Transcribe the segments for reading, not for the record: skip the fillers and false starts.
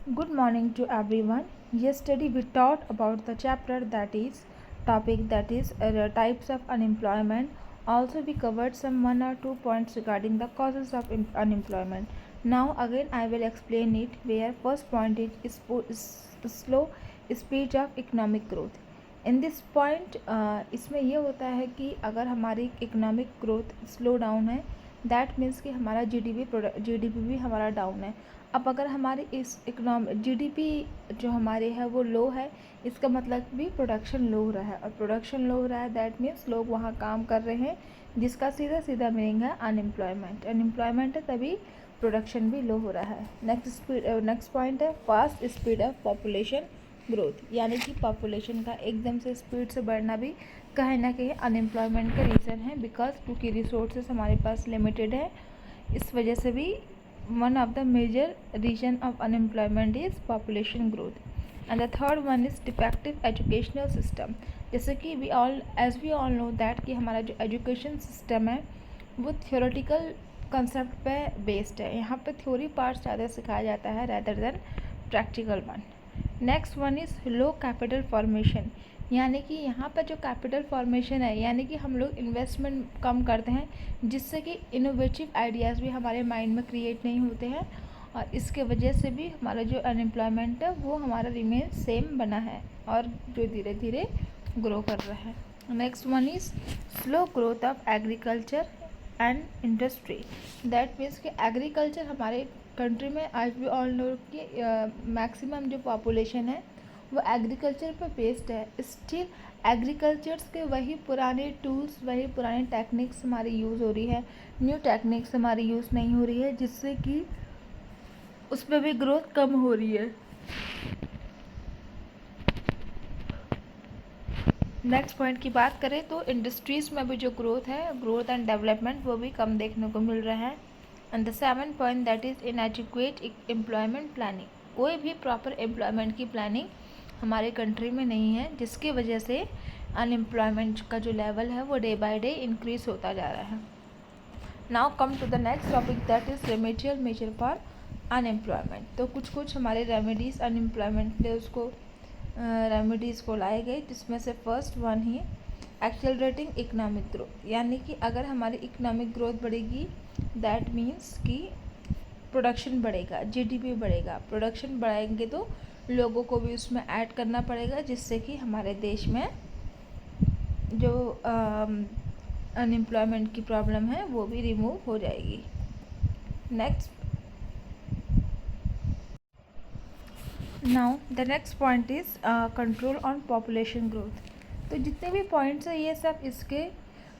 Good morning to everyone. Yesterday we talked about the chapter that is types of unemployment. Also we covered some one or two points regarding the causes of unemployment. Now again I will explain it. Where first point is slow speed of economic growth. In this point इसमें यह होता है कि अगर हमारी economic growth slow down है that means कि हमारा जीडीपी भी हमारा डाउन है। अब अगर हमारी इस जीडीपी जो हमारे है वो लो है, इसका मतलब भी प्रोडक्शन लो हो रहा है, और प्रोडक्शन लो हो रहा है दैट मीन्स लोग वहाँ काम कर रहे हैं, जिसका सीधा सीधा मीनिंग है अनएम्प्लॉयमेंट है, तभी प्रोडक्शन भी लो हो रहा है। नेक्स्ट पॉइंट है fast speed of population growth, यानी कि पॉपुलेशन का एकदम से स्पीड से बढ़ना भी कहीं ना कहीं अनएम्प्लॉयमेंट का रीज़न है, बिकॉज क्योंकि रिसोर्सेज हमारे पास लिमिटेड है, इस वजह से भी one of the major reason of unemployment is population growth. And the third one is defective educational system. जैसे कि we all know that कि हमारा जो एजुकेशन सिस्टम है वो थियोरेटिकल कंसेप्ट पे बेस्ड है। यहाँ पे थ्योरी पार्ट ज़्यादा सिखाया जाता है rather than practical one. Next one is low capital formation, यानी कि यहाँ पर जो कैपिटल फॉर्मेशन है, यानी कि हम लोग इन्वेस्टमेंट कम करते हैं, जिससे कि इनोवेटिव आइडियाज़ भी हमारे माइंड में क्रिएट नहीं होते हैं, और इसके वजह से भी हमारा जो अनएम्प्लॉयमेंट है वो हमारा रिमेन सेम बना है और जो धीरे धीरे ग्रो कर रहा है। Next one is slow growth of agriculture and industry. That means कि एग्रीकल्चर हमारे कंट्री में आज भी ऑल नो कि मैक्सिमम जो पॉपुलेशन है वो एग्रीकल्चर पर बेस्ड है। स्टिल एग्रीकल्चर्स के वही पुराने टूल्स, वही पुरानी टेक्निक्स हमारी यूज़ हो रही है, न्यू टेक्निक्स हमारी यूज़ नहीं हो रही है, जिससे कि उसमें भी ग्रोथ कम हो रही है। नेक्स्ट पॉइंट की बात करें तो इंडस्ट्रीज़ में भी जो ग्रोथ है, ग्रोथ एंड डेवलपमेंट, वो भी कम देखने को मिल रहा है। And the seven point that is इनएडिक्वेट employment planning. कोई भी प्रॉपर एम्प्लॉयमेंट की प्लानिंग हमारे कंट्री में नहीं है, जिसकी वजह से अनएम्प्लॉयमेंट का जो लेवल है वो डे बाय डे इंक्रीज होता जा रहा है। Now come to the next topic that is remedial measure for unemployment. तो कुछ हमारे रेमेडीज़ अनएम्प्लॉयमेंट के उसको रेमेडीज़ को लाए गए, जिसमें से फर्स्ट वन ही एक्सेलरेटिंग इकोनॉमिक ग्रोथ, यानी कि अगर हमारी इकोनॉमिक ग्रोथ बढ़ेगी दैट मीन्स कि प्रोडक्शन बढ़ेगा, जीडीपी बढ़ेगा। प्रोडक्शन बढ़ाएंगे तो लोगों को भी उसमें ऐड करना पड़ेगा, जिससे कि हमारे देश में जो अनएम्प्लॉयमेंट की प्रॉब्लम है वो भी रिमूव हो जाएगी। Next now the next point is control on population growth. तो जितने भी पॉइंट्स हैं ये सब इसके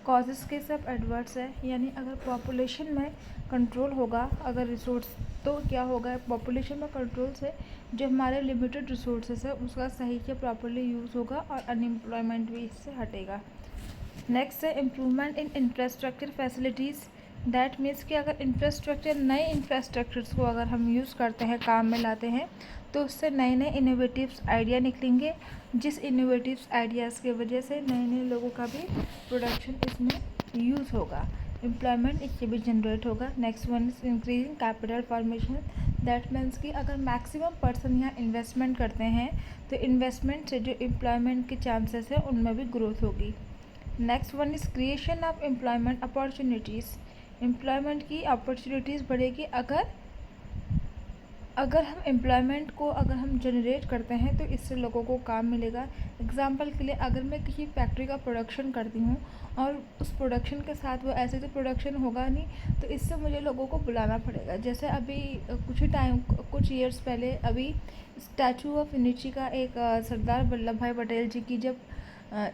कॉजेज़ के सब एडवर्ड्स है, यानी अगर पॉपुलेशन में कंट्रोल होगा, अगर रिसोर्स, तो क्या होगा पॉपुलेशन में कंट्रोल से जो हमारे लिमिटेड रिसोर्सेज है उसका सही से प्रॉपरली यूज़ होगा और अनएम्प्लॉयमेंट भी इससे हटेगा। नेक्स्ट है improvement in infrastructure facilities. That means कि अगर इंफ्रास्ट्रक्चर, नए इंफ्रास्ट्रक्चर्स को अगर हम यूज़ करते हैं, काम में लाते हैं, तो उससे नए नए इनोवेटिव्स आइडिया निकलेंगे, जिस इनोवेटिव्स आइडियाज़ की वजह से नए नए लोगों का भी प्रोडक्शन इसमें यूज़ होगा, एम्प्लॉयमेंट इससे भी जनरेट होगा। Next one is increasing capital formation. That means कि अगर मैक्सिमम पर्सन यहाँ इन्वेस्टमेंट करते हैं तो इन्वेस्टमेंट से जो एम्प्लॉयमेंट के चांसेस है उनमें भी ग्रोथ होगी। Next one is creation of employment opportunities. Employment की अपॉर्चुनिटीज़ बढ़ेगी अगर हम एम्प्लॉयमेंट को अगर हम जनरेट करते हैं तो इससे लोगों को काम मिलेगा। एग्जांपल के लिए अगर मैं किसी फैक्ट्री का प्रोडक्शन करती हूँ और उस प्रोडक्शन के साथ वो ऐसे तो प्रोडक्शन होगा नहीं, तो इससे मुझे लोगों को बुलाना पड़ेगा। जैसे अभी कुछ ईयर्स पहले अभी स्टैचू ऑफ यूनिटी का एक सरदार वल्लभ भाई पटेल जी की जब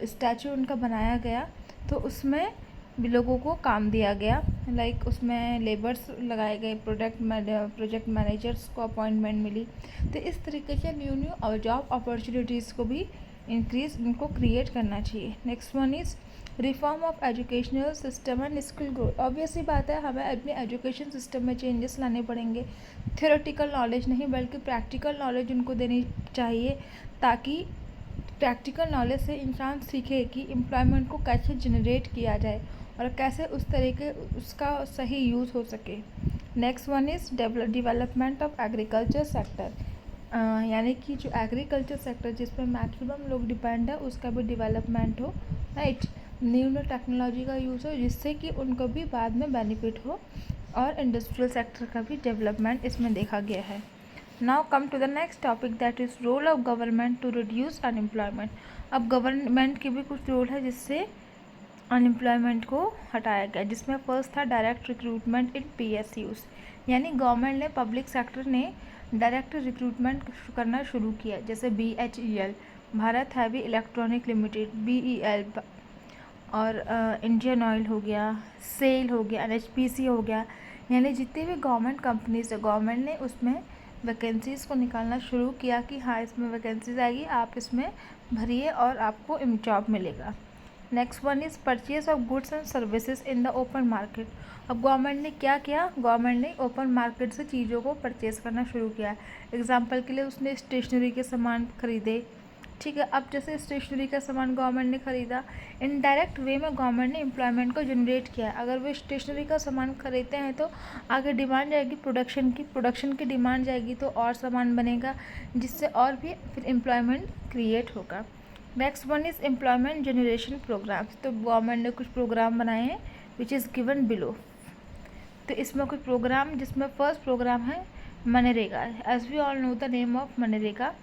स्टैचू उनका बनाया गया, तो उसमें भी लोगों को काम दिया गया, लाइक उसमें लेबर्स लगाए गए, प्रोजेक्ट मैनेजर्स को अपॉइंटमेंट मिली। तो इस तरीके से न्यू जॉब अपॉर्चुनिटीज़ को भी इंक्रीज इनको क्रिएट करना चाहिए। Next one is reform of educational system and skill growth. Obviously बात है, हमें अपने एजुकेशन सिस्टम में चेंजेस लाने पड़ेंगे। थ्योरेटिकल नॉलेज नहीं बल्कि प्रैक्टिकल नॉलेज उनको देनी चाहिए, ताकि प्रैक्टिकल नॉलेज से इंसान सीखे कि एम्प्लॉयमेंट को कैसे जनरेट किया जाए और कैसे उस तरीके उसका सही यूज़ हो सके। Next one is development of agriculture sector. यानी कि जो एग्रीकल्चर सेक्टर जिस पर मैक्सिमम लोग डिपेंड है उसका भी डेवलपमेंट हो, राइट। न्यू टेक्नोलॉजी का यूज़ हो जिससे कि उनको भी बाद में बेनिफिट हो, और इंडस्ट्रियल सेक्टर का भी डेवलपमेंट इसमें देखा गया है। Now come to the next topic that is role of government to reduce unemployment. अब गवर्नमेंट की भी कुछ रोल है जिससे अनएम्प्लॉयमेंट को हटाया गया, जिसमें फर्स्ट था डायरेक्ट रिक्रूटमेंट इन PSUs, यानी गवर्नमेंट ने, पब्लिक सेक्टर ने डायरेक्ट रिक्रूटमेंट करना शुरू किया, जैसे BHEL Bharat heavy electronic limited, BEL और इंडियन ऑयल हो गया, सेल हो गया, NHPC हो गया, यानी जितने भी गवर्नमेंट कंपनीज है गवर्नमेंट ने उसमें वैकेंसीज़ को निकालना शुरू किया कि हाँ इसमें वैकेंसीज आएगी, आप इसमें भरिए और आपको जॉब मिलेगा। Next one is purchase of goods and services in the open market. अब गवर्नमेंट ने क्या किया, गवर्नमेंट ने ओपन मार्केट से चीज़ों को परचेज़ करना शुरू किया। एग्जांपल के लिए उसने स्टेशनरी के सामान खरीदे, ठीक है। अब जैसे स्टेशनरी का सामान गवर्नमेंट ने ख़रीदा, इनडायरेक्ट वे में गवर्नमेंट ने एम्प्लॉयमेंट को जनरेट किया। अगर वो स्टेशनरी का सामान खरीदते हैं तो आगे डिमांड जाएगी प्रोडक्शन की डिमांड जाएगी तो और सामान बनेगा, जिससे और भी फिर एम्प्लॉयमेंट क्रिएट होगा। Next one is employment generation programmes. तो गवर्नमेंट ने कुछ प्रोग्राम बनाए हैं विच इज़ गिवन बिलो। तो इसमें कुछ प्रोग्राम, जिसमें फर्स्ट प्रोग्राम है मनरेगा। As we all know the name of मनरेगा,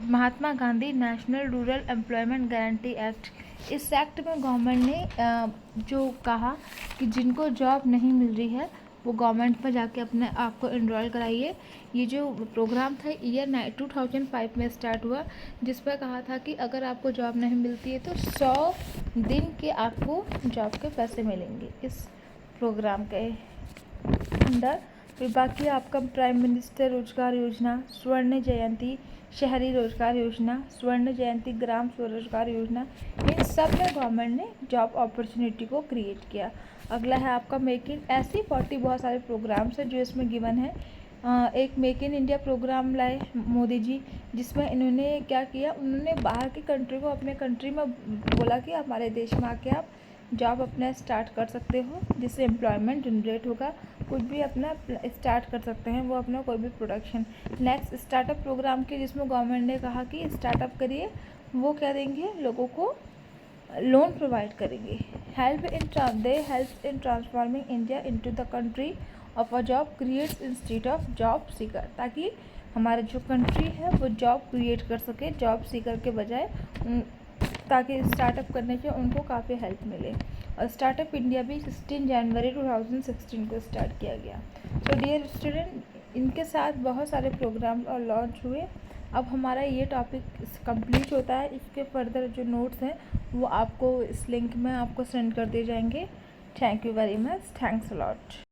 Mahatma Gandhi national rural employment guarantee act. इस एक्ट में गवर्नमेंट ने जो कहा कि जिनको जॉब नहीं मिल रही है वो गवर्नमेंट में जाके अपने आप को इनरोल कराइए। ये जो प्रोग्राम था ईयर 2005 में स्टार्ट हुआ, जिस पर कहा था कि अगर आपको जॉब नहीं मिलती है तो 100 दिन के आपको जॉब के पैसे मिलेंगे इस प्रोग्राम के अंदर। फिर बाकी आपका प्राइम मिनिस्टर रोजगार योजना, स्वर्ण जयंती शहरी रोजगार योजना, स्वर्ण जयंती ग्राम स्वरोजगार योजना, इन सब में गवर्नमेंट ने जॉब अपॉर्चुनिटी को क्रिएट किया। अगला है आपका मेक इन, ऐसी 40 बहुत सारे प्रोग्राम्स हैं जो इसमें गिवन है। एक मेक इन इंडिया प्रोग्राम लाए मोदी जी, जिसमें इन्होंने क्या किया, उन्होंने बाहर की कंट्री को अपने कंट्री में बोला कि हमारे देश में आके आप जॉब अपना स्टार्ट कर सकते हो, जिससे एम्प्लॉयमेंट जनरेट होगा, कुछ भी अपना स्टार्ट कर सकते हैं वो अपना कोई भी प्रोडक्शन। नेक्स्ट स्टार्टअप प्रोग्राम की, जिसमें गवर्नमेंट ने कहा कि स्टार्टअप करिए, वो क्या देंगे, लोगों को लोन प्रोवाइड करेंगे। Help in transforming India into the country of a job creates institute of job seeker, ताकि हमारा जो कंट्री है वो जॉब क्रिएट कर सके जॉब सीकर के बजाय, ताकि स्टार्टअप करने से उनको काफ़ी हेल्प मिले। और स्टार्टअप इंडिया भी 16 जनवरी 2016 को स्टार्ट किया गया। तो डियर स्टूडेंट, इनके साथ बहुत सारे प्रोग्राम और लॉन्च हुए। अब हमारा ये टॉपिक कंप्लीट होता है, इसके फर्दर जो नोट्स हैं वो आपको इस लिंक में आपको सेंड कर दिए जाएंगे। Thank you very much, thanks a lot.